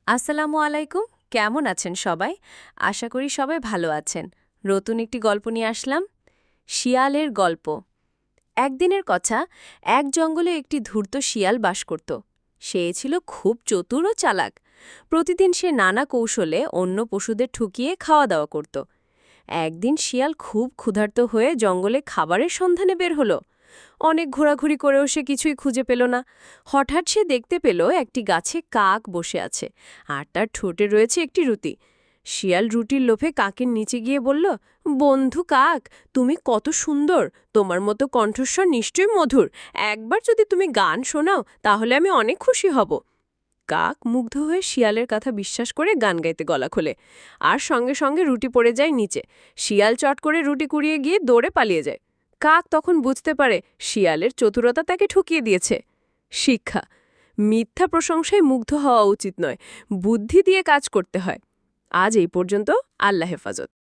আসসালামু আলাইকুম। কেমন আছেন সবাই? আশা করি সবাই ভালো আছেন। নতুন একটি গল্প নিয়ে আসলাম, শিয়ালের গল্প। একদিনের কথা, এক জঙ্গলে একটি ধূর্ত শিয়াল বাস করত। সে ছিল খুব চতুর ও চালাক। প্রতিদিন সে নানা কৌশলে অন্য পশুদের ঠুকিয়ে খাওয়া দাওয়া করত। একদিন শিয়াল খুব ক্ষুধার্ত হয়ে জঙ্গলে খাবারের সন্ধানে বের হলো। অনেক ঘোরাঘুরি করেও সে কিছুই খুঁজে পেল না। হঠাৎ সে দেখতে পেল একটি গাছে কাক বসে আছে, আর তার ঠোঁটে রয়েছে একটি রুটি। শিয়াল রুটির লোভে কাকের নিচে গিয়ে বলল, বন্ধু কাক, তুমি কত সুন্দর, তোমার মতো কণ্ঠস্বর নিশ্চয়ই মধুর। একবার যদি তুমি গান শোনাও তাহলে আমি অনেক খুশি হব। কাক মুগ্ধ হয়ে শিয়ালের কথা বিশ্বাস করে গান গাইতে গলা খোলে, আর সঙ্গে সঙ্গে রুটি পড়ে যায় নিচে। শিয়াল চট করে রুটি কুড়িয়ে গিয়ে দৌড়ে পালিয়ে যায়। কাক তখন বুঝতে পারে শিয়ালের চতুরতা তাকে ঠকিয়ে দিয়েছে। শিক্ষা: মিথ্যা প্রশংসায় মুগ্ধ হওয়া উচিত নয়, বুদ্ধি দিয়ে কাজ করতে হয়। আজ এই পর্যন্ত। আল্লাহ হেফাজত।